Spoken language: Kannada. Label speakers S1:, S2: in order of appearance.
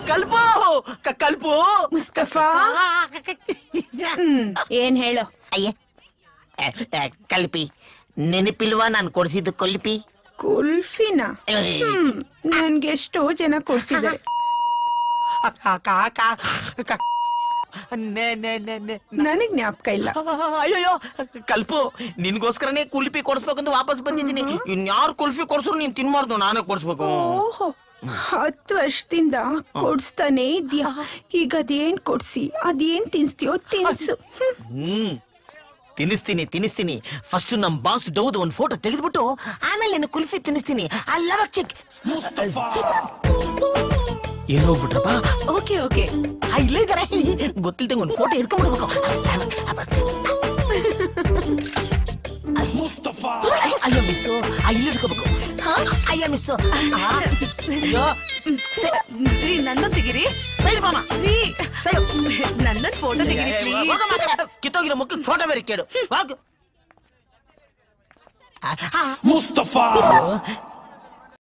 S1: ಕಲ್ಪು ಕಲ್ಪು
S2: ಮುಸ್ತಫಾ ಏನ್ ಹೇಳೋ
S1: ಅಯ್ಯ ಕಲ್ಪಿ ನೆನಪಿಲ್ವಾ ನಾನು ಕೊಡ್ಸಿದ್ದು ಕೊಲ್ಪಿ
S2: ಕುಲ್ಫಿನ ನನ್ಗೆ ಎಷ್ಟೋ ಜನ ಕೊಡ್ಸಿದ್ದಾರೆ ನನಗ್ ಜ್ಞಾಪಕ ಇಲ್ಲ
S1: ಅಯ್ಯೋ ಕಲ್ಪು ನಿನ್ಗೋಸ್ಕರನೇ ಕುಲ್ಫಿ ಕೊಡ್ಸ್ಬೇಕಂತ ವಾಪಸ್ ಬಂದಿದ್ದೀನಿ ಇನ್ಯಾರು ಕುಲ್ಫಿ ಕೊಡ್ಸ್ರು ನೀನ್ ತಿನ್ಬಾರ್ದು ನಾನೇ ಕೊಡ್ಸ್ಬೇಕು
S2: ಓಹೋ 10 ವರ್ಷದಿಂದ ಕೊಡ್ಸ್ತಾನೆ ಇದ್ಯಾ ಈಗ ಅದೇನ್ ಕೊಡ್ಸಿ ಅದೇನ್ ತಿನ್ಸ್ತೀಯೋ ತಿನ್ಸು
S1: ತಿನ್ನಿಸ್ತೀನಿ ಫಸ್ಟ್ ನಮ್ ಬಾಸ್ ಡೌದ್ ಒಂದ್ ಫೋಟೋ ತೆಗೆದ್ಬಿಟ್ಟು ಆಮೇಲೆ ನೀನು ಕುಲ್ಫಿ ತಿನ್ನಿಸ್ತೀನಿ ಅಲ್ಲವ ಚಿಕ್ ಏನೋಗ್ಬಿಟ್ರಪ್ಪ
S3: ಓಕೆ ಓಕೆ
S1: ಇಲ್ಲೇ ಇದಾರೆ ಗೊತ್ತಿಲ್ದಂಗ ಒಂದು ಫೋಟೋ ಹಿಡ್ಕೊಂಡ್ಬಿಡ್ಬೇಕು ಅಯ್ಯೋ ಮಿಸ್ಸು ಇಲ್ಲಿ ಹಿಡ್ಕೋಬೇಕು ಅಯ್ಯೋ ಮಿಸ್ಸು ಅಯ್ಯೋ
S3: ನನ್ನ ತೆಗಿರಿ
S1: ಸೈಡ್ ಮಾಮ
S3: ನನ್ನ ಫೋಟೋ ತೆಗಿರಿ
S1: ಕಿತ್ತೋಗಿರೋ ಮುಖ ಫೋಟೋ ಬೇರೆ ಕೇಳು
S4: ಮುಸ್ತಫಾ